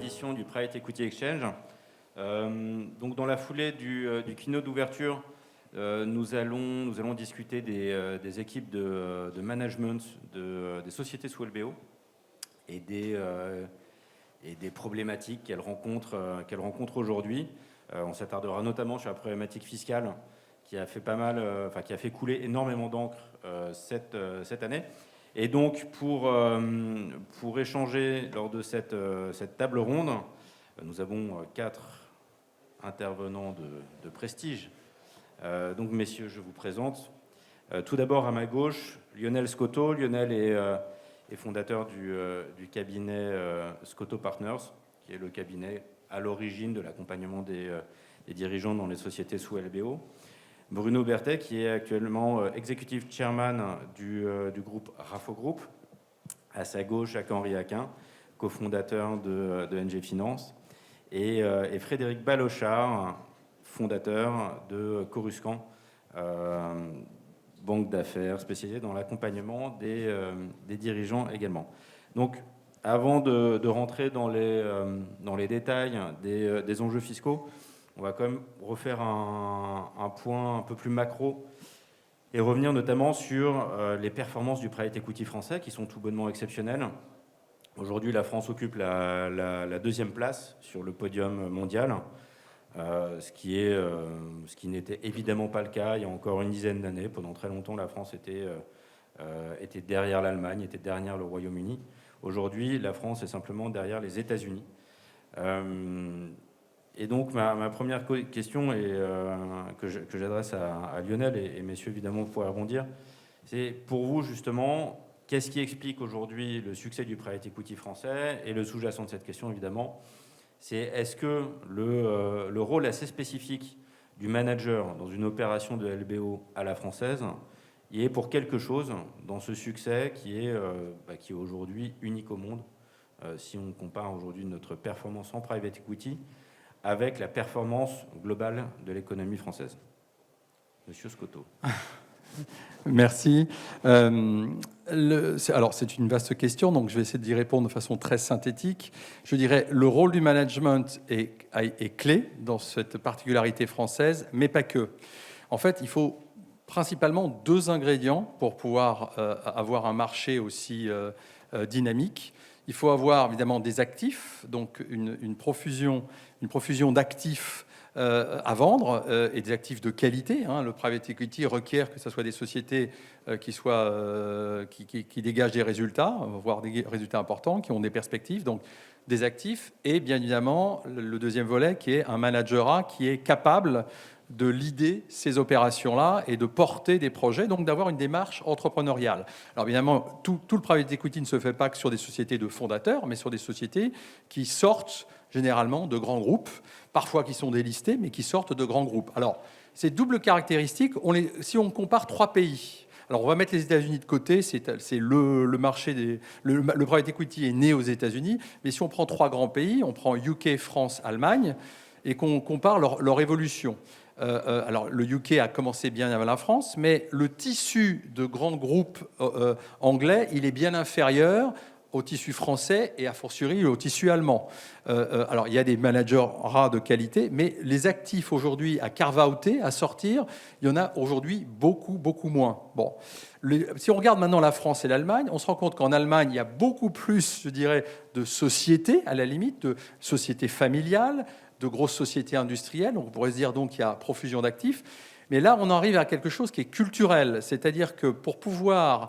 édition du Private Equity Exchange. Donc dans la foulée du keynote d'ouverture, nous allons discuter des équipes de management des sociétés sous LBO et des problématiques qu'elles rencontrent aujourd'hui. On s'attardera notamment sur la problématique fiscale qui a fait qui a fait couler énormément d'encre cette année. Et donc, pour échanger lors de cette table ronde, nous avons 4 intervenants de prestige. Donc, messieurs, je vous présente. Tout d'abord, à ma gauche, Lionel Scotto. Lionel est fondateur du cabinet Scotto Partners, qui est le cabinet à l'origine de l'accompagnement des dirigeants dans les sociétés sous LBO. Bruno Berthet, qui est actuellement Executive Chairman du groupe Rafo Group. À sa gauche, Jacques-Henri Aquin, cofondateur de NG Finance. Et Frédéric Balochard, fondateur de Coruscan, banque d'affaires spécialisée dans l'accompagnement des dirigeants également. Donc, avant de rentrer dans les détails des enjeux fiscaux, on va quand même refaire un point un peu plus macro et revenir notamment sur les performances du private equity français qui sont tout bonnement exceptionnelles. Aujourd'hui, la France occupe la deuxième place sur le podium mondial, ce qui n'était évidemment pas le cas il y a encore une dizaine d'années. Pendant très longtemps, la France était derrière l'Allemagne, était derrière le Royaume-Uni. Aujourd'hui, la France est simplement derrière les États-Unis. Et donc, ma première question que j'adresse à Lionel, et messieurs, évidemment, vous pourrez rebondir, c'est pour vous, justement, qu'est-ce qui explique aujourd'hui le succès du private equity français? Et le sous-jacent de cette question, évidemment, c'est est-ce que le rôle assez spécifique du manager dans une opération de LBO à la française, il est pour quelque chose dans ce succès qui est aujourd'hui unique au monde, si on compare aujourd'hui notre performance en private equity avec la performance globale de l'économie française. Monsieur Scotto. Merci. Alors, c'est une vaste question, donc je vais essayer d'y répondre de façon très synthétique. Je dirais le rôle du management est clé dans cette particularité française, mais pas que. En fait, il faut principalement 2 ingrédients pour pouvoir avoir un marché aussi dynamique. Il faut avoir évidemment des actifs, donc une profusion d'actifs à vendre et des actifs de qualité. Le private equity requiert que ce soit des sociétés qui dégagent des résultats, voire des résultats importants, qui ont des perspectives, donc des actifs. Et bien évidemment, le deuxième volet qui est un managerat qui est capable de leader ces opérations-là et de porter des projets, donc d'avoir une démarche entrepreneuriale. Alors évidemment, tout le private equity ne se fait pas que sur des sociétés de fondateurs, mais sur des sociétés qui sortent généralement de grands groupes, parfois qui sont délistés, mais qui sortent de grands groupes. Alors, ces doubles caractéristiques, si on compare 3 pays, alors on va mettre les États-Unis de côté, c'est le marché le private equity est né aux États-Unis, mais si on prend 3 grands pays, on prend UK, France, Allemagne, et qu'on compare leur évolution. Alors, le UK a commencé bien avant la France, mais le tissu de grands groupes anglais, il est bien inférieur au tissu français et a fortiori au tissu allemand. Alors, il y a des managers rares de qualité, mais les actifs aujourd'hui à carve-outer, à sortir, il y en a aujourd'hui beaucoup moins. Bon. Si on regarde maintenant la France et l'Allemagne, on se rend compte qu'en Allemagne, il y a beaucoup plus, je dirais, de sociétés, à la limite, de sociétés familiales, de grosses sociétés industrielles. On pourrait se dire donc qu'il y a profusion d'actifs. Mais là, on arrive à quelque chose qui est culturel. C'est-à-dire que pour pouvoir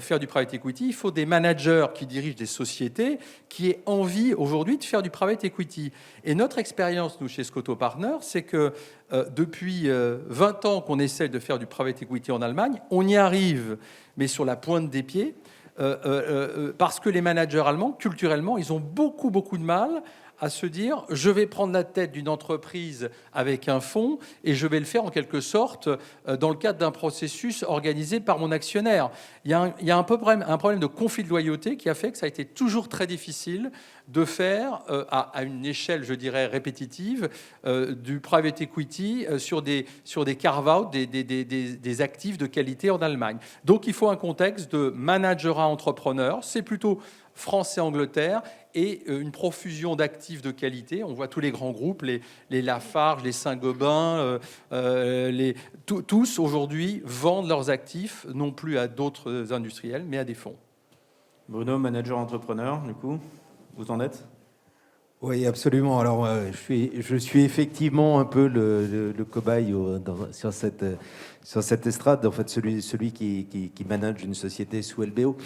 faire du private equity, il faut des managers qui dirigent des sociétés qui aient envie aujourd'hui de faire du private equity. Et notre expérience, nous, chez Scotto Partners, c'est que depuis 20 ans qu'on essaie de faire du private equity en Allemagne, on y arrive, mais sur la pointe des pieds, parce que les managers allemands, culturellement, ils ont beaucoup de mal à se dire je vais prendre la tête d'une entreprise avec un fonds et je vais le faire en quelque sorte dans le cadre d'un processus organisé par mon actionnaire. Il y a un problème de conflit de loyauté qui a fait que ça a été toujours très difficile de faire à une échelle, je dirais, répétitive du private equity sur des carve-out, des actifs de qualité en Allemagne. Donc il faut un contexte de managerat entrepreneur, c'est plutôt France et Angleterre, et une profusion d'actifs de qualité. On voit tous les grands groupes, les Lafarge, les Saint-Gobain, tous aujourd'hui vendent leurs actifs, non plus à d'autres industriels, mais à des fonds. Bruno, manager entrepreneur, du coup, vous en êtes? Oui, absolument. Alors, je suis effectivement un peu le cobaye sur cette estrade, en fait, celui qui manage une société sous LBO.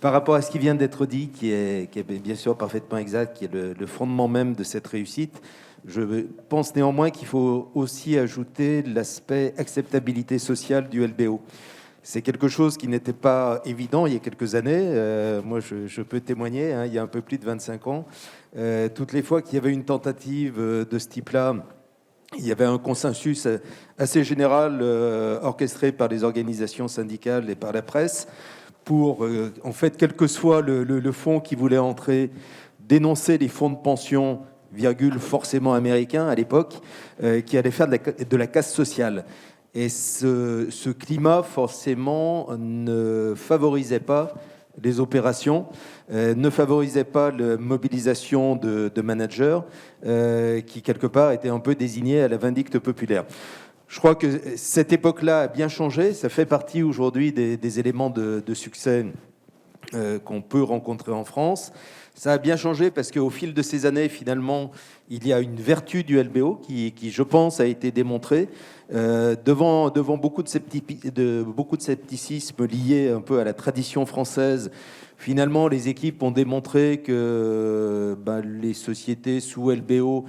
Par rapport à ce qui vient d'être dit, qui est bien sûr parfaitement exact, qui est le fondement même de cette réussite, je pense néanmoins qu'il faut aussi ajouter l'aspect acceptabilité sociale du LBO. C'est quelque chose qui n'était pas évident il y a quelques années. Moi, je peux témoigner, hein, il y a un peu plus de 25 ans. Toutes les fois qu'il y avait une tentative de ce type-là, il y avait un consensus assez général orchestré par les organisations syndicales et par la presse pour, en fait, quel que soit le fonds qui voulait entrer, dénoncer les fonds de pension, virgule, forcément américains à l'époque, qui allaient faire de la casse sociale. Et ce climat, forcément, ne favorisait pas les opérations, ne favorisait pas la mobilisation de managers qui, quelque part, étaient un peu désignés à la vindicte populaire. Je crois que cette époque-là a bien changé. Ça fait partie aujourd'hui des éléments de succès qu'on peut rencontrer en France. Ça a bien changé parce qu'au fil de ces années, finalement, il y a une vertu du LBO qui je pense, a été démontrée devant beaucoup de scepticisme lié un peu à la tradition française. Finalement, les équipes ont démontré que les sociétés sous LBO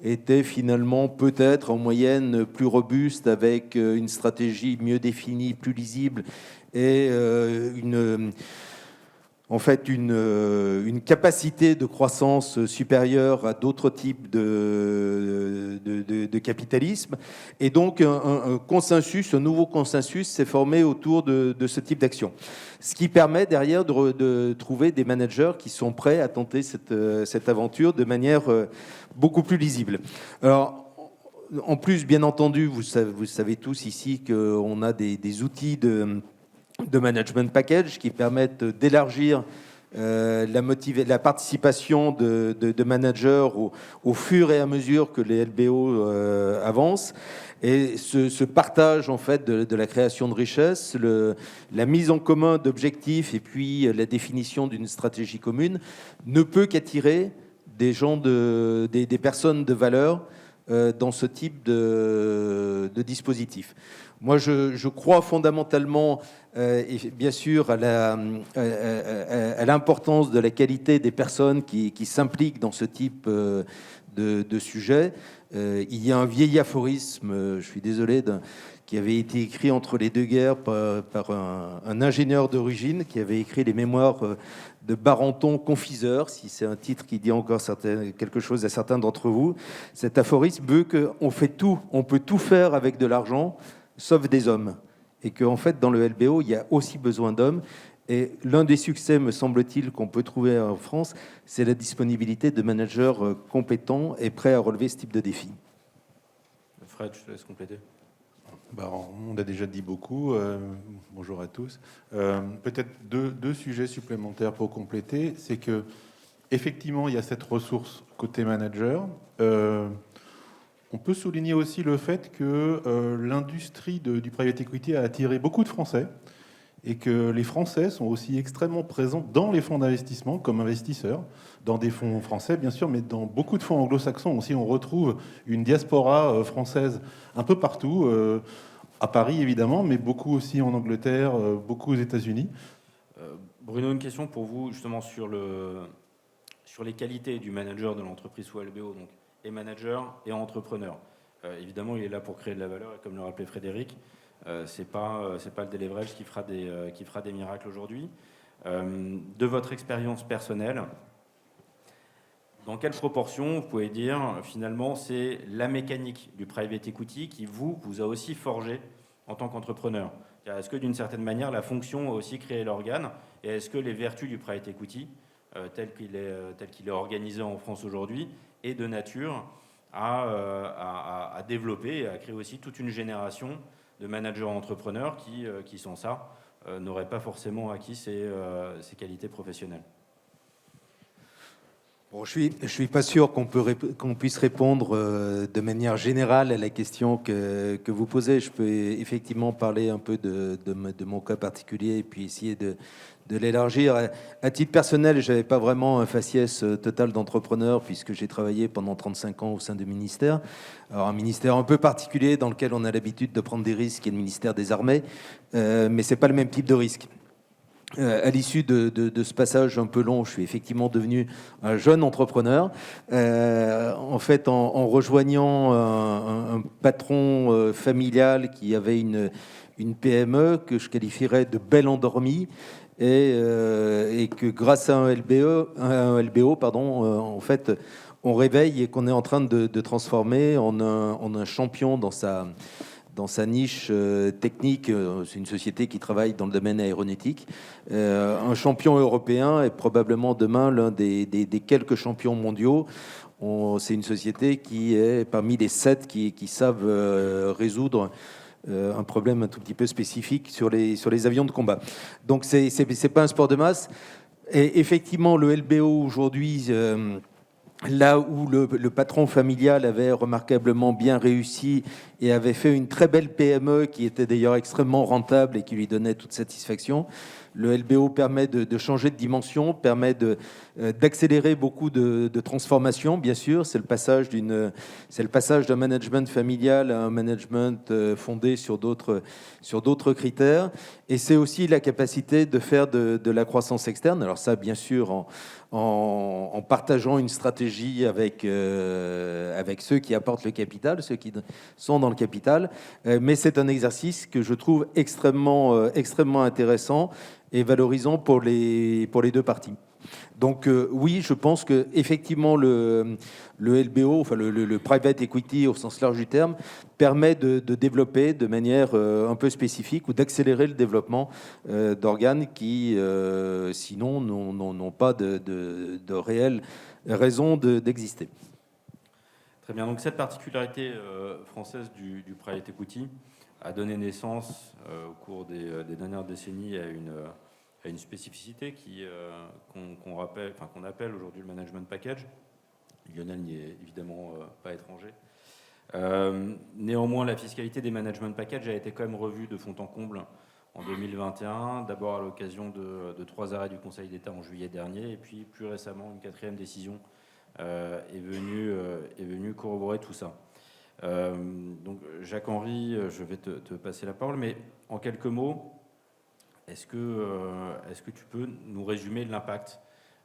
étaient finalement peut-être en moyenne plus robustes, avec une stratégie mieux définie, plus lisible et en fait une capacité de croissance supérieure à d'autres types de capitalisme. Et donc un nouveau consensus s'est formé autour de ce type d'action. Ce qui permet derrière de trouver des managers qui sont prêts à tenter cette aventure de manière beaucoup plus lisible. Alors, en plus, bien entendu, vous savez tous ici qu'on a des outils de management package qui permettent d'élargir la participation de managers au fur et à mesure que les LBO avancent. Et ce partage en fait de la création de richesse, la mise en commun d'objectifs et puis la définition d'une stratégie commune ne peut qu'attirer des personnes de valeur dans ce type de dispositif. Moi, je crois fondamentalement, et bien sûr, à l'importance de la qualité des personnes qui s'impliquent dans ce type de sujet. Il y a un vieil aphorisme, je suis désolé, qui avait été écrit entre les deux guerres par un ingénieur d'origine qui avait écrit les mémoires de Barenton Confiseur, si c'est un titre qui dit encore quelque chose à certains d'entre vous. Cet aphorisme veut qu'on peut tout faire avec de l'argent, sauf des hommes. Et qu'en fait, dans le LBO, il y a aussi besoin d'hommes. Et l'un des succès, me semble-t-il, qu'on peut trouver en France, c'est la disponibilité de managers compétents et prêts à relever ce type de défi. Fred, je te laisse compléter. On a déjà dit beaucoup. Bonjour à tous. Peut-être deux sujets supplémentaires pour compléter. C'est que effectivement, il y a cette ressource côté manager. On peut souligner aussi le fait que l'industrie du private equity a attiré beaucoup de Français et que les Français sont aussi extrêmement présents dans les fonds d'investissement comme investisseurs, dans des fonds français bien sûr, mais dans beaucoup de fonds anglo-saxons aussi. On retrouve une diaspora française un peu partout, à Paris évidemment, mais beaucoup aussi en Angleterre, beaucoup aux États-Unis. Bruno, une question pour vous justement sur les qualités du manager de l'entreprise sous LBO, donc et manager et entrepreneur. Évidemment, il est là pour créer de la valeur, et comme le rappelait Frédéric, c'est pas le déleverage qui fera des miracles aujourd'hui. De votre expérience personnelle, dans quelle proportion vous pouvez dire finalement c'est la mécanique du private equity qui vous a aussi forgé en tant qu'entrepreneur? Est-ce que d'une certaine manière la fonction a aussi créé l'organe, et est-ce que les vertus du private equity tel qu'il est organisé en France aujourd'hui est de nature à développer et à créer aussi toute une génération de managers entrepreneurs qui sans ça, n'auraient pas forcément acquis ces qualités professionnelles? Bon, je suis pas sûr qu'on puisse répondre de manière générale à la question que vous posez. Je peux effectivement parler un peu de mon cas particulier et puis essayer de l'élargir. À titre personnel, j'avais pas vraiment un faciès total d'entrepreneur puisque j'ai travaillé pendant 35 ans au sein du ministère. Alors un ministère un peu particulier dans lequel on a l'habitude de prendre des risques, qui est le ministère des Armées, mais c'est pas le même type de risque. À l'issue de ce passage un peu long, je suis effectivement devenu un jeune entrepreneur. En fait, en rejoignant un patron familial qui avait une PME que je qualifierais de belle endormie et que grâce à un LBO, en fait, on réveille et qu'on est en train de transformer en un champion dans sa niche technique. C'est une société qui travaille dans le domaine aéronautique. Un champion européen et probablement demain l'un des quelques champions mondiaux. C'est une société qui est parmi les 7 qui savent résoudre un problème un tout petit peu spécifique sur les avions de combat. Donc c'est pas un sport de masse. Et effectivement, le LBO aujourd'hui... Là où le patron familial avait remarquablement bien réussi et avait fait une très belle PME qui était d'ailleurs extrêmement rentable et qui lui donnait toute satisfaction, le LBO permet de changer de dimension, permet d'accélérer beaucoup de transformations, bien sûr. C'est le passage d'un management familial à un management fondé sur d'autres critères. Et c'est aussi la capacité de faire de la croissance externe. Alors ça, bien sûr, en partageant une stratégie avec ceux qui apportent le capital, ceux qui sont dans le capital. Mais c'est un exercice que je trouve extrêmement intéressant et valorisant pour les deux parties. Donc oui, je pense que effectivement le LBO, enfin le private equity au sens large du terme, permet de développer de manière un peu spécifique ou d'accélérer le développement d'organes qui sinon n'ont pas de réelle raison d'exister. Très bien, donc cette particularité française du private equity a donné naissance au cours des dernières décennies à une spécificité qu'on appelle aujourd'hui le management package. Lionel n'y est évidemment pas étranger. Néanmoins, la fiscalité des management packages a été quand même revue de fond en comble en 2021, d'abord à l'occasion de 3 arrêts du Conseil d'État en juillet dernier, et puis plus récemment, une 4e décision est venue corroborer tout ça. Donc Jacques-Henri, je vais te passer la parole, mais en quelques mots, est-ce que tu peux nous résumer l'impact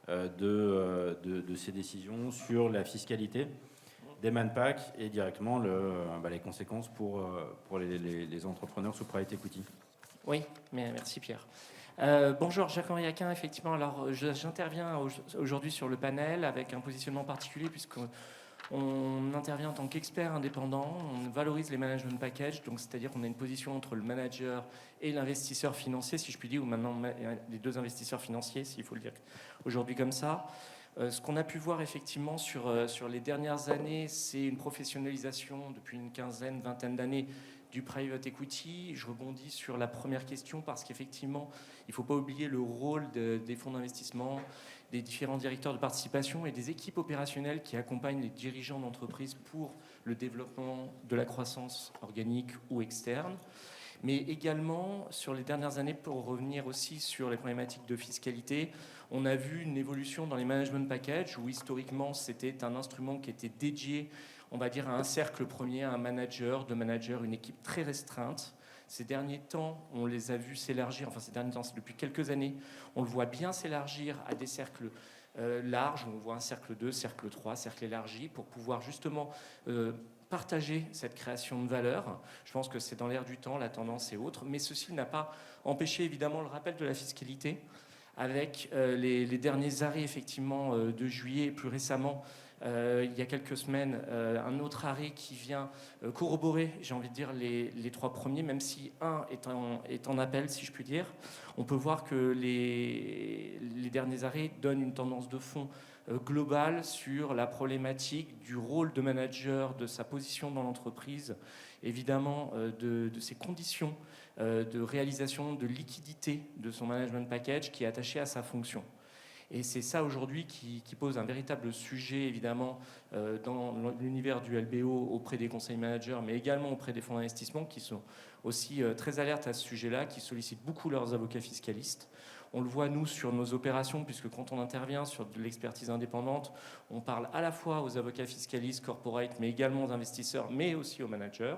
de ces décisions sur la fiscalité des manpack et directement les conséquences pour les entrepreneurs sous private equity? Oui, merci Pierre. Bonjour, Jacques-Henri Aquin, effectivement. Alors, j'interviens aujourd'hui sur le panel avec un positionnement particulier puisqu'on intervient en tant qu'expert indépendant, on valorise les management packages, donc c'est-à-dire qu'on a une position entre le manager et l'investisseur financier, si je puis dire, ou maintenant les 2 investisseurs financiers, s'il faut le dire aujourd'hui comme ça. Ce qu'on a pu voir effectivement sur les dernières années, c'est une professionnalisation depuis une vingtaine d'années du private equity. Je rebondis sur la première question parce qu'effectivement, il ne faut pas oublier le rôle des fonds d'investissement, des différents directeurs de participation et des équipes opérationnelles qui accompagnent les dirigeants d'entreprise pour le développement de la croissance organique ou externe. Mais également, sur les dernières années, pour revenir aussi sur les problématiques de fiscalité, on a vu une évolution dans les management packages où historiquement, c'était un instrument qui était dédié, on va dire, à un cercle premier, à un manager, deux managers, une équipe très restreinte. Ces derniers temps, on les a vus s'élargir, enfin ces derniers temps, c'est depuis quelques années, on le voit bien s'élargir à des cercles larges, on voit un cercle 2, cercle 3, cercle élargi, pour pouvoir justement partager cette création de valeur. Je pense que c'est dans l'air du temps, la tendance est autre, mais ceci n'a pas empêché évidemment le rappel de la fiscalité avec les derniers arrêts effectivement de juillet et plus récemment il y a quelques semaines un autre arrêt qui vient corroborer, j'ai envie de dire, les 3 premiers, même si un est en appel, si je puis dire. On peut voir que les derniers arrêts donnent une tendance de fond globale sur la problématique du rôle de manager, de sa position dans l'entreprise, évidemment de ses conditions de réalisation, de liquidité de son management package qui est attaché à sa fonction. Et c'est ça aujourd'hui qui pose un véritable sujet, évidemment, dans l'univers du LBO auprès des conseils managers, mais également auprès des fonds d'investissement qui sont aussi très alertes à ce sujet-là, qui sollicitent beaucoup leurs avocats fiscalistes. On le voit, nous, sur nos opérations, puisque quand on intervient sur de l'expertise indépendante, on parle à la fois aux avocats fiscalistes, corporate, mais également aux investisseurs, mais aussi aux managers.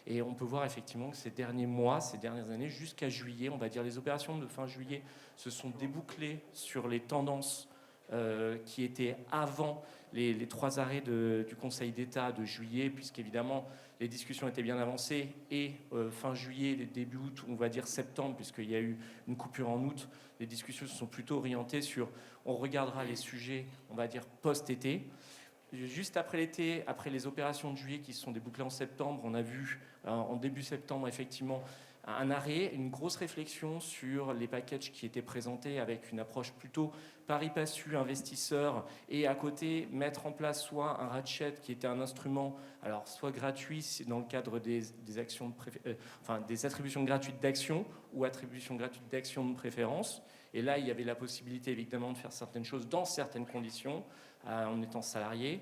Et on peut voir effectivement que ces derniers mois, ces dernières années, jusqu'à juillet, on va dire les opérations de fin juillet se sont débouclées sur les tendances qui étaient avant les 3 arrêts du Conseil d'État de juillet, puisqu'évidemment les discussions étaient bien avancées, et fin juillet, début août, on va dire septembre, puisqu'il y a eu une coupure en août, les discussions se sont plutôt orientées sur, on regardera les sujets, on va dire post-été. Juste après l'été, après les opérations de juillet qui se sont débouclées en septembre, on a vu en début septembre effectivement un arrêt, une grosse réflexion sur les packages qui étaient présentés avec une approche plutôt pari passu investisseur, et à côté mettre en place soit un ratchet qui était un instrument, alors soit gratuit dans le cadre des actions des attributions gratuites d'actions ou attributions gratuites d'actions de préférence. Et là, il y avait la possibilité évidemment de faire certaines choses dans certaines conditions en étant salarié.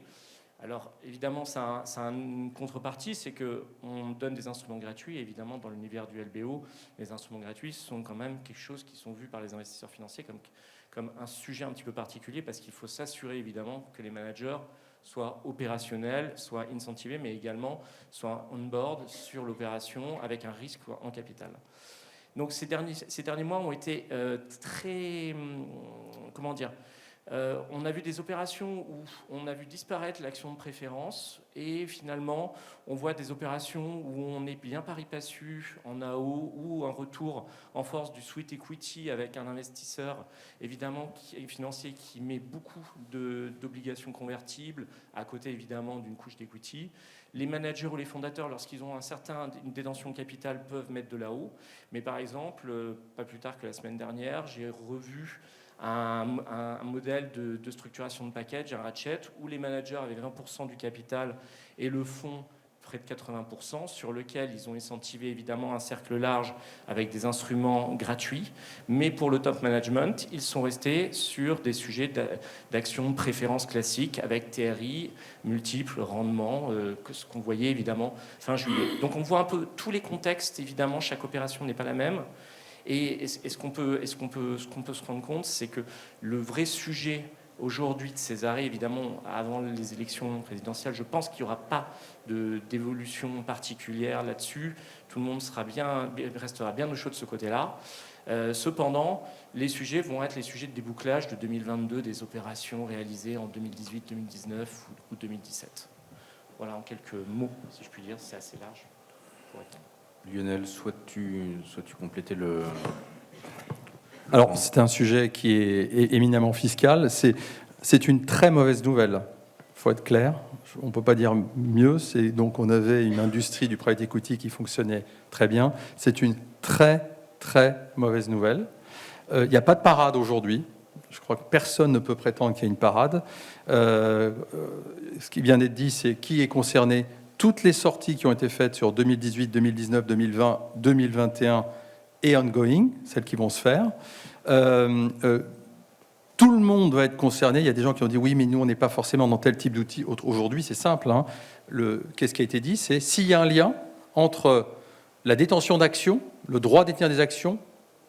Alors évidemment, ça a une contrepartie, c'est qu'on donne des instruments gratuits. Et évidemment, dans l'univers du LBO, les instruments gratuits sont quand même quelque chose qui sont vus par les investisseurs financiers comme un sujet un petit peu particulier, parce qu'il faut s'assurer évidemment que les managers soient opérationnels, soient incentivés, mais également soient on-board sur l'opération avec un risque en capital. Donc ces derniers mois ont été très... comment dire ? On a vu des opérations où on a vu disparaître l'action de préférence, et finalement on voit des opérations où on est bien pari passu en AO ou un retour en force du sweat equity avec un investisseur évidemment financier qui met beaucoup d'obligations convertibles à côté évidemment d'une couche d'equity. Les managers ou les fondateurs, lorsqu'ils ont une détention de capital, peuvent mettre de l'AO. Mais par exemple, pas plus tard que la semaine dernière, j'ai revu un modèle de structuration de package, un ratchet, où les managers avaient 20% du capital et le fonds près de 80%, sur lequel ils ont incentivé évidemment un cercle large avec des instruments gratuits. Mais pour le top management, ils sont restés sur des sujets d'actions de préférence classiques avec TRI, multiples, rendements, que ce qu'on voyait évidemment fin juillet. Donc on voit un peu tous les contextes, évidemment, chaque opération n'est pas la même. Et ce qu'on peut se rendre compte, c'est que le vrai sujet aujourd'hui de ces arrêts, évidemment, avant les élections présidentielles, je pense qu'il n'y aura pas d'évolution particulière là-dessus. Tout le monde restera bien au chaud de ce côté-là. Cependant, les sujets vont être les sujets de débouclage de 2022 des opérations réalisées en 2018, 2019 ou 2017. Voilà, en quelques mots, si je puis dire, c'est assez large pour répondre. Lionel, souhaites-tu compléter le... Alors, c'est un sujet qui est éminemment fiscal. C'est une très mauvaise nouvelle. Il faut être clair. On ne peut pas dire mieux. Donc, on avait une industrie du private equity qui fonctionnait très bien. C'est une très, très mauvaise nouvelle. Il n'y a pas de parade aujourd'hui. Je crois que personne ne peut prétendre qu'il y ait une parade. Ce qui vient d'être dit, c'est qui est concerné. Toutes les sorties qui ont été faites sur 2018, 2019, 2020, 2021 et ongoing, celles qui vont se faire, tout le monde va être concerné. Il y a des gens qui ont dit oui, mais nous, on n'est pas forcément dans tel type d'outil. Aujourd'hui, c'est simple. Hein. Qu'est-ce qui a été dit ? C'est s'il y a un lien entre la détention d'actions, le droit de détenir des actions,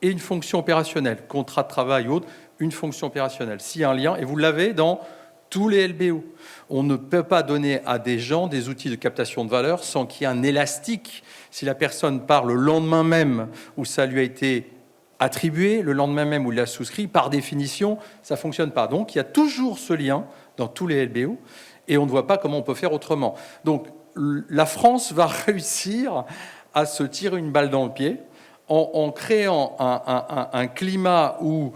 et une fonction opérationnelle, contrat de travail ou autre, une fonction opérationnelle. S'il y a un lien, et vous l'avez dans tous les LBO. On ne peut pas donner à des gens des outils de captation de valeur sans qu'il y ait un élastique. Si la personne part le lendemain même où ça lui a été attribué, le lendemain même où il a souscrit, par définition, ça ne fonctionne pas. Donc, il y a toujours ce lien dans tous les LBO et on ne voit pas comment on peut faire autrement. Donc, la France va réussir à se tirer une balle dans le pied en créant un climat où...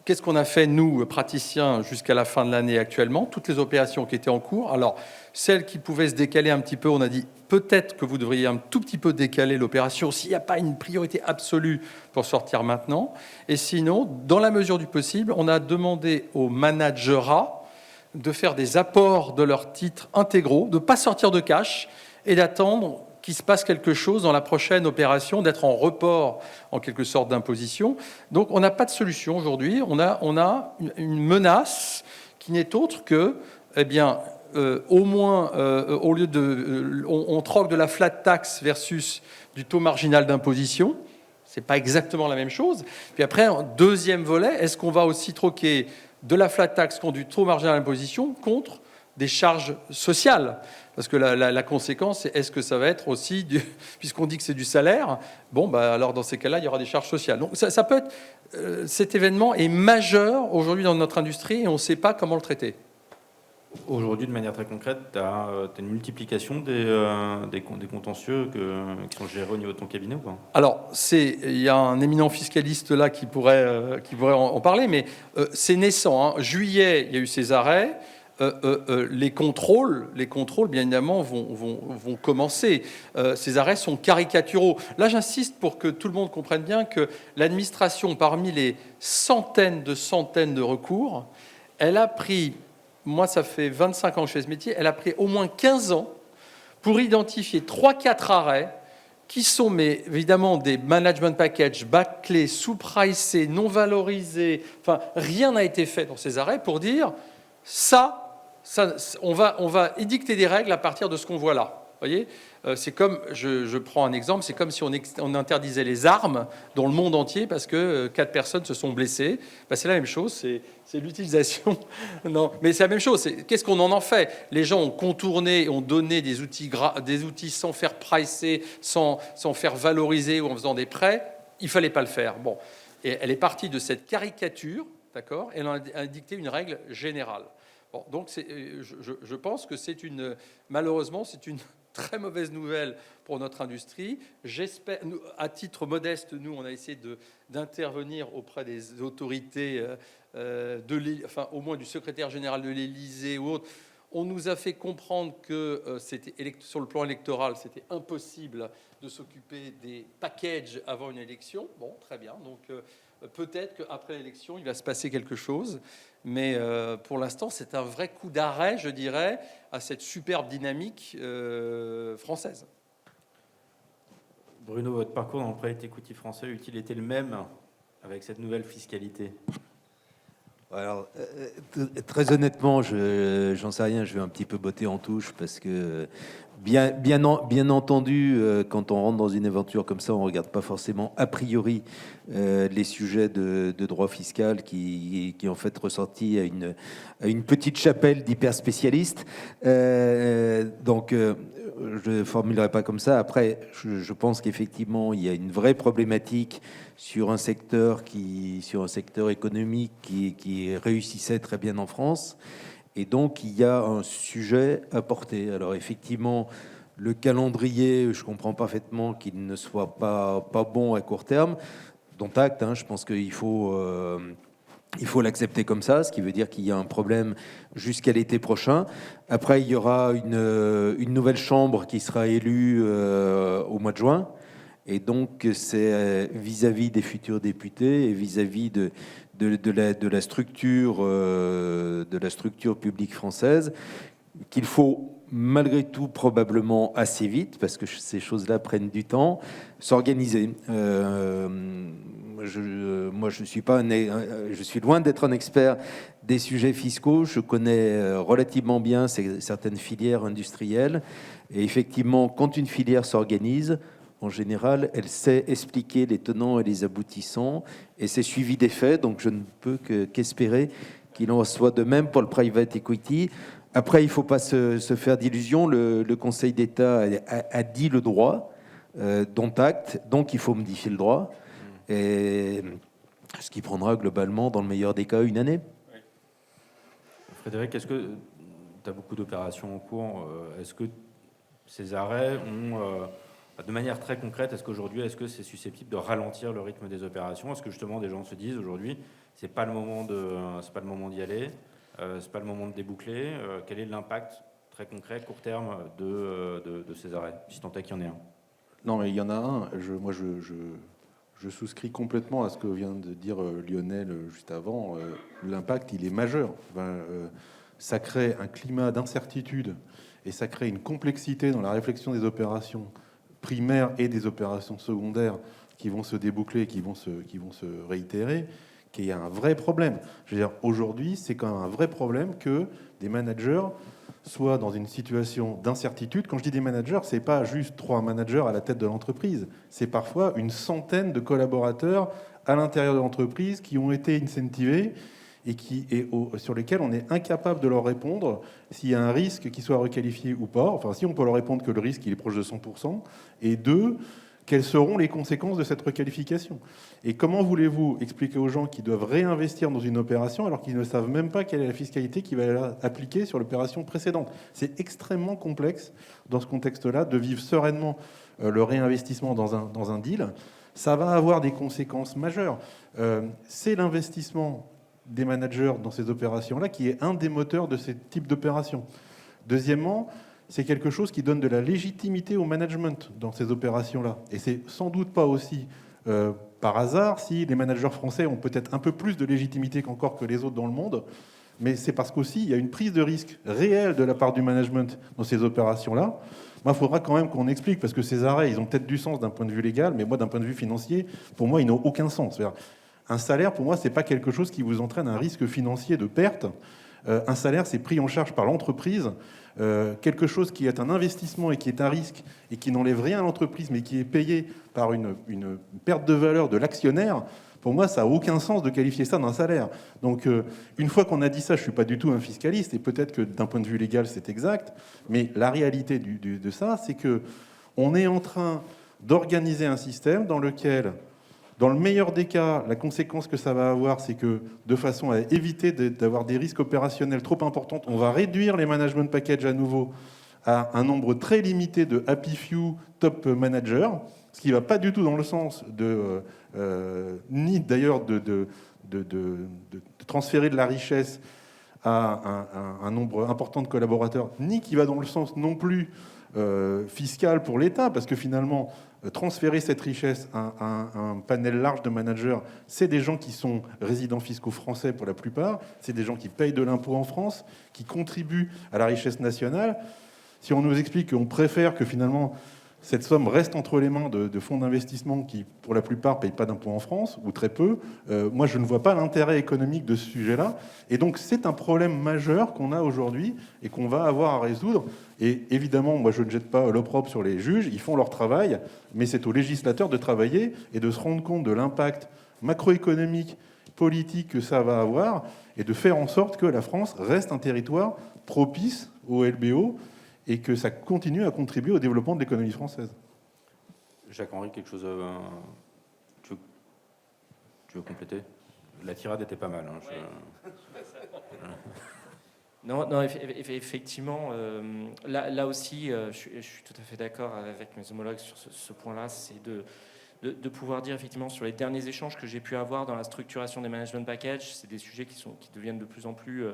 Qu'est-ce qu'on a fait, nous, praticiens, jusqu'à la fin de l'année actuellement ? Toutes les opérations qui étaient en cours. Alors, celles qui pouvaient se décaler un petit peu, on a dit peut-être que vous devriez un tout petit peu décaler l'opération s'il n'y a pas une priorité absolue pour sortir maintenant. Et sinon, dans la mesure du possible, on a demandé aux managers de faire des apports de leurs titres intégraux, de ne pas sortir de cash et d'attendre qu'il se passe quelque chose dans la prochaine opération, d'être en report en quelque sorte d'imposition. Donc on n'a pas de solution aujourd'hui. On a une menace qui n'est autre que, eh bien, au moins, au lieu de, on troque de la flat tax versus du taux marginal d'imposition. C'est pas exactement la même chose. Puis après, en deuxième volet, est-ce qu'on va aussi troquer de la flat tax contre du taux marginal d'imposition contre des charges sociales? Parce que la conséquence, c'est est-ce que ça va être aussi, puisqu'on dit que c'est du salaire, bon, bah, alors dans ces cas-là, il y aura des charges sociales. Donc ça peut être, cet événement est majeur aujourd'hui dans notre industrie et on ne sait pas comment le traiter. Aujourd'hui, de manière très concrète, tu as une multiplication des contentieux qui sont gérés au niveau de ton cabinet ou pas? Alors, il y a un éminent fiscaliste là qui pourrait en parler, mais c'est naissant. Hein. Juillet, il y a eu ces arrêts. Les contrôles, bien évidemment, vont commencer. Ces arrêts sont caricaturaux. Là, j'insiste pour que tout le monde comprenne bien que l'administration, parmi les centaines de recours, elle a pris, moi ça fait 25 ans que je fais ce métier, elle a pris au moins 15 ans pour identifier 3-4 arrêts qui sont, mais évidemment, des management packages bâclés, sous-pricés, non valorisés. Enfin, rien n'a été fait dans ces arrêts pour dire ça, on va édicter des règles à partir de ce qu'on voit là. Vous voyez, c'est comme, je prends un exemple, c'est comme si on interdisait les armes dans le monde entier parce que 4 personnes se sont blessées. Ben, c'est la même chose, c'est l'utilisation. Non, mais c'est la même chose. Qu'est-ce qu'on en fait? Les gens ont contourné, ont donné des outils sans faire pricer, sans faire valoriser ou en faisant des prêts. Il fallait pas le faire. Bon, et elle est partie de cette caricature, d'accord? Elle a dicté une règle générale. Bon, donc je pense que malheureusement, c'est une très mauvaise nouvelle pour notre industrie. J'espère, à titre modeste, nous, on a essayé d'intervenir auprès des autorités, au moins du secrétaire général de l'Élysée ou autre. On nous a fait comprendre que sur le plan électoral, c'était impossible de s'occuper des packages avant une élection. Bon, très bien. Donc, peut-être qu'après l'élection, il va se passer quelque chose. Mais pour l'instant, c'est un vrai coup d'arrêt, je dirais, à cette superbe dynamique française. Bruno, votre parcours dans le private equity français eût-il été le même avec cette nouvelle fiscalité? Alors, très honnêtement, j'en sais rien, je vais un petit peu botter en touche parce que, bien entendu, quand on rentre dans une aventure comme ça, on ne regarde pas forcément a priori les sujets de droit fiscal qui en fait ressorti à une petite chapelle d'hyper spécialistes. Donc, je ne formulerai pas comme ça. Après, je pense qu'effectivement, il y a une vraie problématique sur un secteur économique qui réussissait très bien en France. Et donc, il y a un sujet à porter. Alors, effectivement, le calendrier, je comprends parfaitement qu'il ne soit pas bon à court terme. Dont acte, hein, je pense qu'il faut l'accepter comme ça, ce qui veut dire qu'il y a un problème jusqu'à l'été prochain. Après, il y aura une nouvelle chambre qui sera élue au mois de juin. Et donc, c'est vis-à-vis des futurs députés et vis-à-vis de la structure publique française qu'il faut malgré tout probablement assez vite, parce que ces choses-là prennent du temps, s'organiser. Moi, je suis loin d'être un expert des sujets fiscaux. Je connais relativement bien certaines filières industrielles. Et effectivement, quand une filière s'organise, en général, elle sait expliquer les tenants et les aboutissants, et c'est suivi des faits. Donc, je ne peux qu'espérer qu'il en soit de même pour le private equity. Après, il ne faut pas se faire d'illusions. Le Conseil d'État a dit le droit, dont acte. Donc, il faut modifier le droit. Et ce qui prendra globalement, dans le meilleur des cas, une année. Frédéric, est-ce que tu as beaucoup d'opérations en cours? Est-ce que ces arrêts ont, de manière très concrète, est-ce que c'est susceptible de ralentir le rythme des opérations? Est-ce que justement des gens se disent aujourd'hui, c'est pas le moment d'y aller, c'est pas le moment de déboucler? Quel est l'impact très concret, court terme, de ces arrêts, si tant est qu'il y en ait un? Non, mais il y en a un. Je souscris complètement à ce que vient de dire Lionel juste avant. L'impact, il est majeur. Ça crée un climat d'incertitude et ça crée une complexité dans la réflexion des opérations primaires et des opérations secondaires qui vont se déboucler, qui vont se réitérer, qu'il y a un vrai problème. Je veux dire, aujourd'hui, c'est quand même un vrai problème que des managers soient dans une situation d'incertitude. Quand je dis des managers, c'est pas juste 3 managers à la tête de l'entreprise, c'est parfois une centaine de collaborateurs à l'intérieur de l'entreprise qui ont été incentivés et sur lesquels on est incapable de leur répondre s'il y a un risque qui soit requalifié ou pas. Enfin, si on peut leur répondre que le risque il est proche de 100%, et 2, quelles seront les conséquences de cette requalification. Et comment voulez-vous expliquer aux gens qui doivent réinvestir dans une opération alors qu'ils ne savent même pas quelle est la fiscalité qui va être appliquée sur l'opération précédente? C'est extrêmement complexe dans ce contexte-là de vivre sereinement le réinvestissement dans un deal. Ça va avoir des conséquences majeures. C'est l'investissement des managers dans ces opérations-là qui est un des moteurs de ces types d'opérations. Deuxièmement, c'est quelque chose qui donne de la légitimité au management dans ces opérations-là. Et c'est sans doute pas aussi par hasard si les managers français ont peut-être un peu plus de légitimité qu'encore que les autres dans le monde, mais c'est parce qu'aussi il y a une prise de risque réelle de la part du management dans ces opérations-là. Moi, il faudra quand même qu'on explique, parce que ces arrêts, ils ont peut-être du sens d'un point de vue légal, mais moi, d'un point de vue financier, pour moi, ils n'ont aucun sens. Un salaire, pour moi, c'est pas quelque chose qui vous entraîne un risque financier de perte. Un salaire, c'est pris en charge par l'entreprise. Quelque chose qui est un investissement et qui est un risque et qui n'enlève rien à l'entreprise, mais qui est payé par une perte de valeur de l'actionnaire, pour moi, ça n'a aucun sens de qualifier ça d'un salaire. Donc, une fois qu'on a dit ça, je ne suis pas du tout un fiscaliste, et peut-être que d'un point de vue légal, c'est exact, mais la réalité de ça, c'est qu'on est en train d'organiser un système dans lequel, dans le meilleur des cas, la conséquence que ça va avoir, c'est que, de façon à éviter d'avoir des risques opérationnels trop importants, on va réduire les management packages à nouveau à un nombre très limité de happy few top managers, ce qui ne va pas du tout dans le sens ni d'ailleurs de transférer de la richesse à un nombre important de collaborateurs, ni qui va dans le sens non plus fiscal pour l'État, parce que finalement, transférer cette richesse à un panel large de managers, c'est des gens qui sont résidents fiscaux français pour la plupart, c'est des gens qui payent de l'impôt en France, qui contribuent à la richesse nationale. Si on nous explique qu'on préfère que finalement cette somme reste entre les mains de fonds d'investissement qui, pour la plupart, ne payent pas d'impôts en France, ou très peu, moi, je ne vois pas l'intérêt économique de ce sujet-là. Et donc, c'est un problème majeur qu'on a aujourd'hui et qu'on va avoir à résoudre. Et évidemment, moi, je ne jette pas l'opprobre sur les juges, ils font leur travail, mais c'est aux législateurs de travailler et de se rendre compte de l'impact macroéconomique, politique que ça va avoir, et de faire en sorte que la France reste un territoire propice au LBO, et que ça continue à contribuer au développement de l'économie française. Jacques-Henri, quelque chose tu veux compléter? La tirade était pas mal. Hein, Non, effectivement, là aussi, je suis tout à fait d'accord avec mes homologues sur ce point-là, c'est de pouvoir dire effectivement sur les derniers échanges que j'ai pu avoir dans la structuration des management packages, c'est des sujets qui deviennent de plus en plus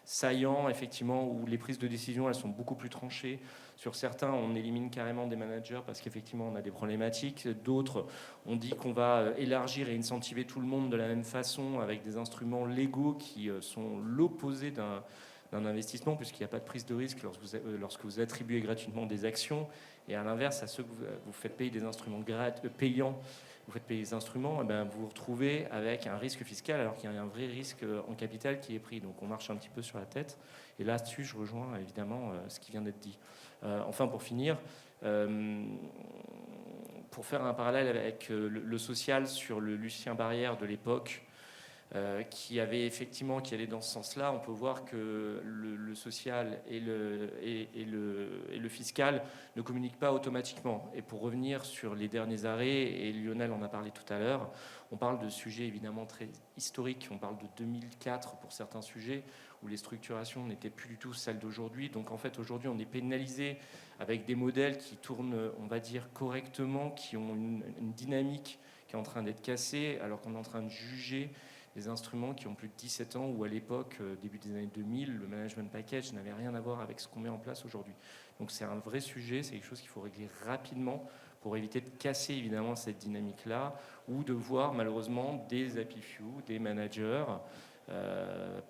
saillants, effectivement, où les prises de décision, elles sont beaucoup plus tranchées. Sur certains, on élimine carrément des managers parce qu'effectivement, on a des problématiques. D'autres, on dit qu'on va élargir et incentiver tout le monde de la même façon avec des instruments légaux qui sont l'opposé d'un investissement, puisqu'il n'y a pas de prise de risque lorsque vous attribuez gratuitement des actions. Et à l'inverse, à ceux que vous faites payer des instruments payants, vous faites payer des instruments, et vous vous retrouvez avec un risque fiscal alors qu'il y a un vrai risque en capital qui est pris. Donc on marche un petit peu sur la tête. Et là-dessus, je rejoins évidemment ce qui vient d'être dit. Enfin, pour finir, pour faire un parallèle avec le social sur le Lucien Barrière de l'époque, qui allait dans ce sens-là, on peut voir que le social et le fiscal ne communiquent pas automatiquement. Et pour revenir sur les derniers arrêts, et Lionel en a parlé tout à l'heure, on parle de sujets évidemment très historiques, on parle de 2004 pour certains sujets, où les structurations n'étaient plus du tout celles d'aujourd'hui. Donc en fait, aujourd'hui, on est pénalisé avec des modèles qui tournent, on va dire, correctement, qui ont une dynamique qui est en train d'être cassée, alors qu'on est en train de juger des instruments qui ont plus de 17 ans, où à l'époque, début des années 2000, le management package n'avait rien à voir avec ce qu'on met en place aujourd'hui. Donc c'est un vrai sujet, c'est quelque chose qu'il faut régler rapidement pour éviter de casser évidemment cette dynamique-là, ou de voir malheureusement des happy few, des managers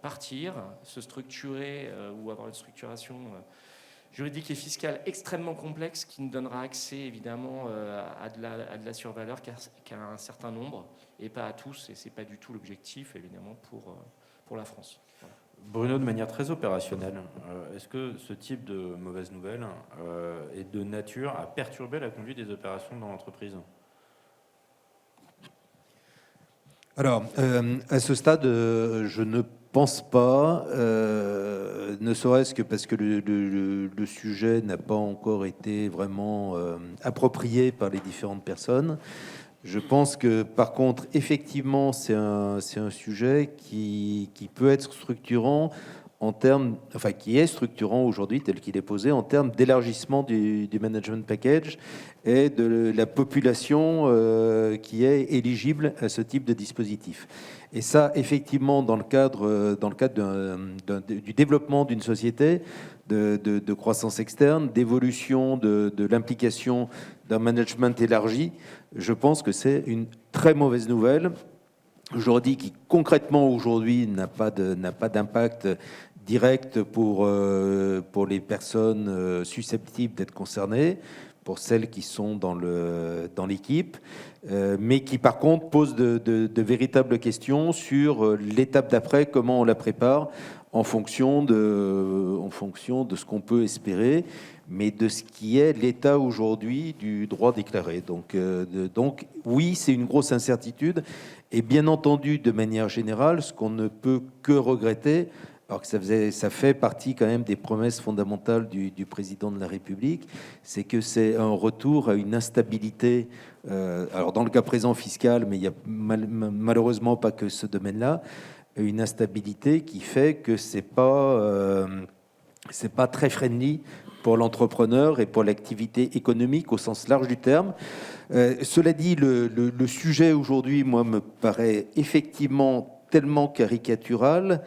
partir, se structurer ou avoir une structuration, juridique et fiscale extrêmement complexe qui ne donnera accès évidemment à de la survaleur qu'à un certain nombre et pas à tous, et ce n'est pas du tout l'objectif évidemment pour la France. Voilà. Bruno, de manière très opérationnelle, est-ce que ce type de mauvaise nouvelle est de nature à perturber la conduite des opérations dans l'entreprise ? Alors, à ce stade, je ne pense pas, ne serait-ce que parce que le sujet n'a pas encore été vraiment approprié par les différentes personnes. Je pense que, par contre, effectivement, c'est un sujet qui peut être structurant en termes, enfin, qui est structurant aujourd'hui tel qu'il est posé en termes d'élargissement du management package et de la population qui est éligible à ce type de dispositif. Et ça, effectivement, dans le cadre du développement d'une société, de croissance externe, d'évolution de l'implication d'un management élargi, je pense que c'est une très mauvaise nouvelle. Je dis qui concrètement aujourd'hui n'a pas d'impact direct pour les personnes susceptibles d'être concernées, pour celles qui sont dans l'équipe, mais qui par contre pose de véritables questions sur l'étape d'après, comment on la prépare en fonction de ce qu'on peut espérer, mais de ce qui est l'état aujourd'hui du droit déclaré. Donc oui, c'est une grosse incertitude, et bien entendu, de manière générale, ce qu'on ne peut que regretter, alors que ça fait partie quand même des promesses fondamentales du président de la République, c'est que c'est un retour à une instabilité, alors dans le cas présent fiscal, mais il n'y a malheureusement pas que ce domaine-là, une instabilité qui fait que c'est pas très friendly pour l'entrepreneur et pour l'activité économique au sens large du terme. Cela dit, le sujet aujourd'hui, moi, me paraît effectivement tellement caricatural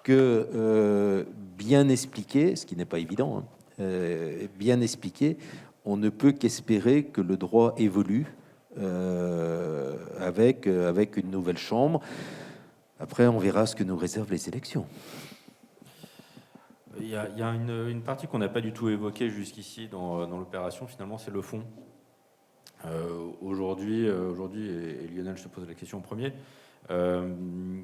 que bien expliqué, ce qui n'est pas évident, bien expliqué, on ne peut qu'espérer que le droit évolue avec une nouvelle chambre. Après, on verra ce que nous réservent les élections. Il y a une partie qu'on n'a pas du tout évoquée jusqu'ici dans l'opération, finalement, c'est le fond. Aujourd'hui, et Lionel, je te pose la question en premier,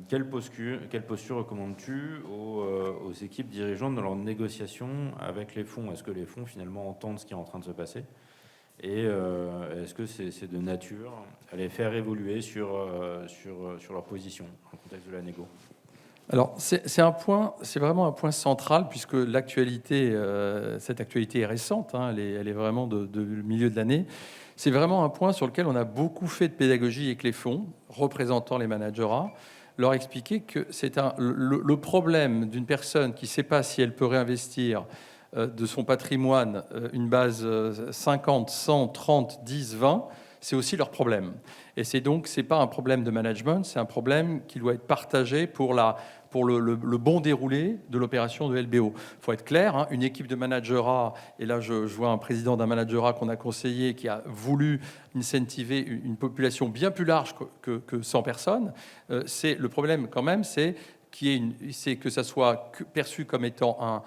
quelle posture recommandes-tu aux équipes dirigeantes dans leurs négociations avec les fonds ? Est-ce que les fonds, finalement, entendent ce qui est en train de se passer ? Et est-ce que c'est de nature à les faire évoluer sur leur position dans le contexte de la négo ? Alors, c'est vraiment un point central, puisque l'actualité, cette actualité est récente, hein, elle est vraiment de milieu de l'année. C'est vraiment un point sur lequel on a beaucoup fait de pédagogie avec les fonds, représentant les managerats, leur expliquer que c'est le problème d'une personne qui ne sait pas si elle peut réinvestir de son patrimoine une base 50, 100, 30, 10, 20, c'est aussi leur problème. Et c'est pas un problème de management, c'est un problème qui doit être partagé pour le bon déroulé de l'opération de LBO. Il faut être clair, hein, une équipe de managerats, et là je vois un président d'un managerat qu'on a conseillé qui a voulu incentiver une population bien plus large que 100 personnes. C'est le problème quand même, c'est que ça soit perçu comme étant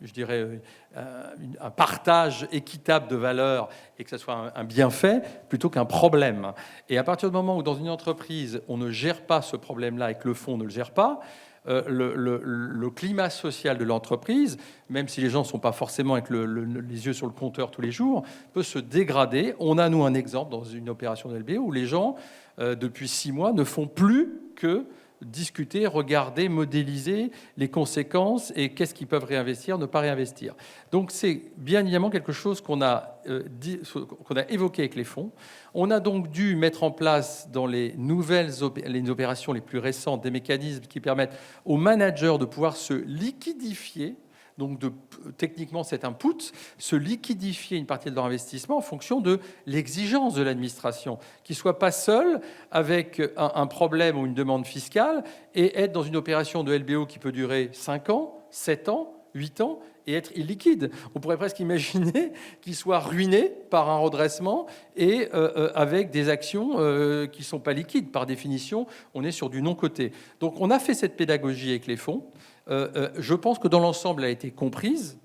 je dirais, un partage équitable de valeur et que ça soit un bienfait plutôt qu'un problème. Et à partir du moment où dans une entreprise, on ne gère pas ce problème-là et que le fonds ne le gère pas, le climat social de l'entreprise, même si les gens ne sont pas forcément avec les yeux sur le compteur tous les jours, peut se dégrader. On a, nous, un exemple dans une opération de LBO où les gens, depuis 6 mois, ne font plus que discuter, regarder, modéliser les conséquences et qu'est-ce qu'ils peuvent réinvestir, ne pas réinvestir. Donc c'est bien évidemment quelque chose qu'on a évoqué avec les fonds. On a donc dû mettre en place dans les opérations les plus récentes des mécanismes qui permettent aux managers de pouvoir se liquidifier. Donc, techniquement, cet input, se liquidifier une partie de leur investissement en fonction de l'exigence de l'administration, qu'ils ne soient pas seuls avec un problème ou une demande fiscale et être dans une opération de LBO qui peut durer 5 ans, 7 ans, 8 ans et être illiquide. On pourrait presque imaginer qu'ils soient ruinés par un redressement et avec des actions qui ne sont pas liquides. Par définition, on est sur du non-coté. Donc, on a fait cette pédagogie avec les fonds. Je pense que dans l'ensemble, elle a été comprise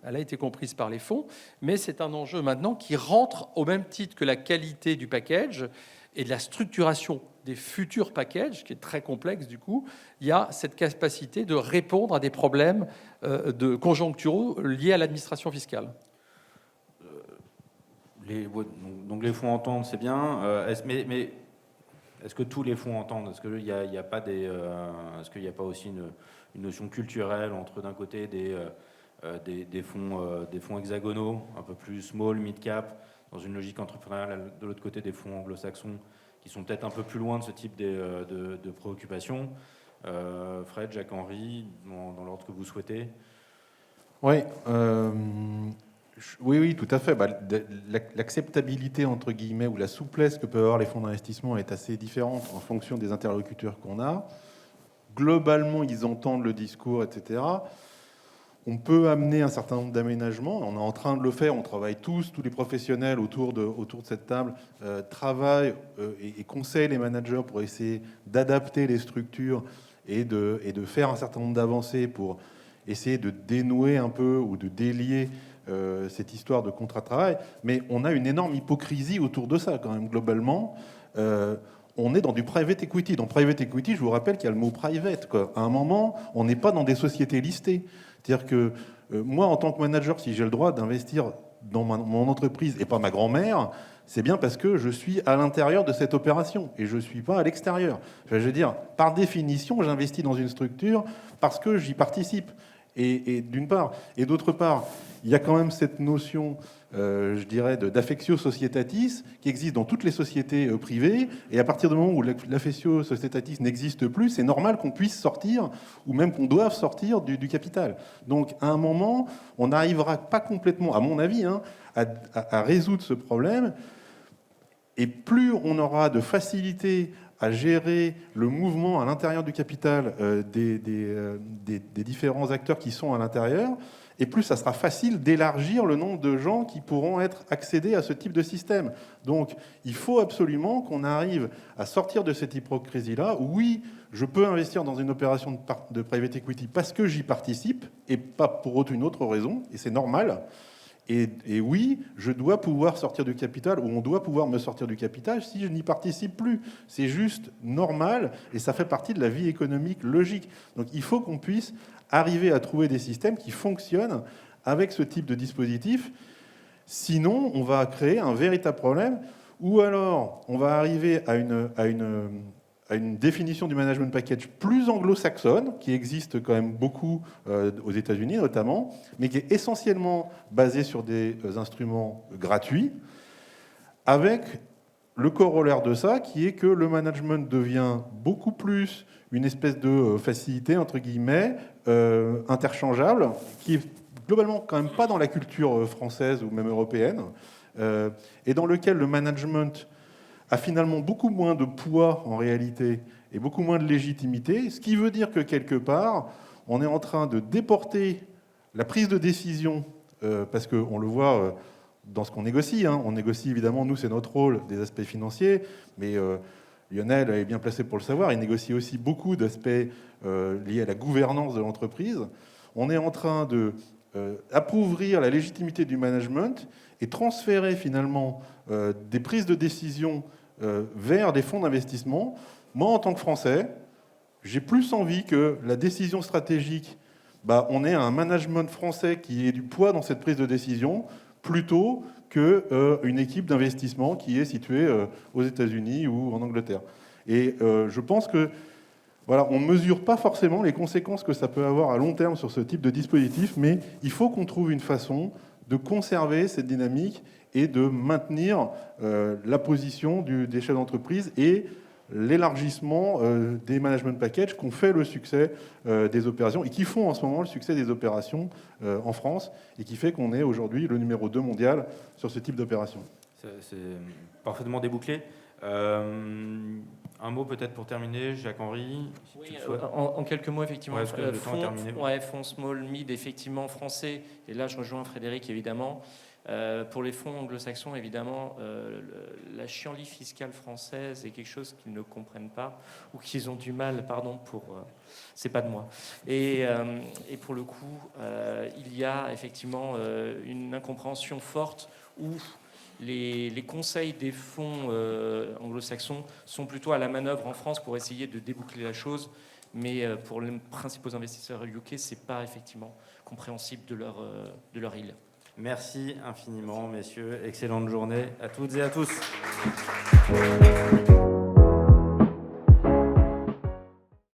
par les fonds, mais c'est un enjeu maintenant qui rentre au même titre que la qualité du package et de la structuration des futurs packages, qui est très complexe du coup. Il y a cette capacité de répondre à des problèmes de conjoncturaux liés à l'administration fiscale. Donc les fonds entendent, c'est bien. Mais est-ce que tous les fonds entendent? Est-ce qu'il n'y a pas est-ce qu'il n'y a pas aussi une notion culturelle entre d'un côté des fonds hexagonaux, un peu plus small, mid-cap, dans une logique entrepreneuriale, de l'autre côté des fonds anglo-saxons qui sont peut-être un peu plus loin de ce type de préoccupations? Fred, Jacques-Henri, dans l'ordre que vous souhaitez. Oui, oui, tout à fait. L'acceptabilité, entre guillemets, ou la souplesse que peuvent avoir les fonds d'investissement est assez différente en fonction des interlocuteurs qu'on a. Globalement, ils entendent le discours, etc. On peut amener un certain nombre d'aménagements. On est en train de le faire. On travaille tous les professionnels autour de cette table travaillent et conseillent les managers pour essayer d'adapter les structures et de faire un certain nombre d'avancées pour essayer de dénouer un peu ou de délier cette histoire de contrat de travail. Mais on a une énorme hypocrisie autour de ça, quand même, globalement. On est dans du private equity. Dans private equity, je vous rappelle qu'il y a le mot private, quoi. À un moment, on n'est pas dans des sociétés listées. C'est-à-dire que moi, en tant que manager, si j'ai le droit d'investir dans mon entreprise et pas ma grand-mère, c'est bien parce que je suis à l'intérieur de cette opération et je ne suis pas à l'extérieur. Je veux dire, par définition, j'investis dans une structure parce que j'y participe. Et d'une part. Et d'autre part, il y a quand même cette notion, je dirais, d'affectio societatis qui existe dans toutes les sociétés privées. Et à partir du moment où l'affectio societatis n'existe plus, c'est normal qu'on puisse sortir, ou même qu'on doive sortir du capital. Donc, à un moment, on n'arrivera pas complètement, à mon avis, à résoudre ce problème. Et plus on aura de facilité à gérer le mouvement à l'intérieur du capital des différents acteurs qui sont à l'intérieur, et plus ça sera facile d'élargir le nombre de gens qui pourront être accéder à ce type de système. Donc, il faut absolument qu'on arrive à sortir de cette hypocrisie-là. Oui, je peux investir dans une opération de private equity parce que j'y participe, et pas pour une autre raison, et c'est normal. Et oui, je dois pouvoir sortir du capital, ou on doit pouvoir me sortir du capital si je n'y participe plus. C'est juste normal, et ça fait partie de la vie économique logique. Donc il faut qu'on puisse arriver à trouver des systèmes qui fonctionnent avec ce type de dispositif. Sinon, on va créer un véritable problème, ou alors on va arriver à une définition du management package plus anglo-saxonne, qui existe quand même beaucoup aux États-Unis notamment, mais qui est essentiellement basée sur des instruments gratuits, avec le corollaire de ça, qui est que le management devient beaucoup plus une espèce de facilité, entre guillemets, interchangeable, qui est globalement quand même pas dans la culture française ou même européenne, et dans lequel le management a finalement beaucoup moins de poids en réalité et beaucoup moins de légitimité, ce qui veut dire que quelque part, on est en train de déporter la prise de décision, parce qu'on le voit dans ce qu'on négocie. On négocie évidemment, nous c'est notre rôle, des aspects financiers, mais Lionel est bien placé pour le savoir, il négocie aussi beaucoup d'aspects liés à la gouvernance de l'entreprise. On est en train de appauvrir la légitimité du management et transférer finalement des prises de décision vers des fonds d'investissement. Moi, en tant que Français, j'ai plus envie que la décision stratégique, on ait un management français qui ait du poids dans cette prise de décision, plutôt qu'une équipe d'investissement qui est située aux États-Unis ou en Angleterre. Et je pense que voilà, on ne mesure pas forcément les conséquences que ça peut avoir à long terme sur ce type de dispositif, mais il faut qu'on trouve une façon de conserver cette dynamique et de maintenir la position des chefs d'entreprise et l'élargissement des management packages qui ont fait le succès des opérations et qui font en ce moment le succès des opérations en France et qui fait qu'on est aujourd'hui le numéro 2 mondial sur ce type d'opération. C'est parfaitement débouclé. Un mot peut-être pour terminer, Jacques-Henri. Oui, en quelques mots, effectivement. Est-ce que le temps est terminé ? Fonds small, mid, effectivement, français. Et là, je rejoins Frédéric, évidemment. Pour les fonds anglo-saxons, évidemment, la chienlit fiscale française est quelque chose qu'ils ne comprennent pas ou qu'ils ont du mal, c'est pas de moi. Et pour le coup, il y a effectivement une incompréhension forte où les conseils des fonds anglo-saxons sont plutôt à la manœuvre en France pour essayer de déboucler la chose, mais pour les principaux investisseurs UK, c'est pas effectivement compréhensible de leur île. Merci infiniment, messieurs. Excellente journée à toutes et à tous.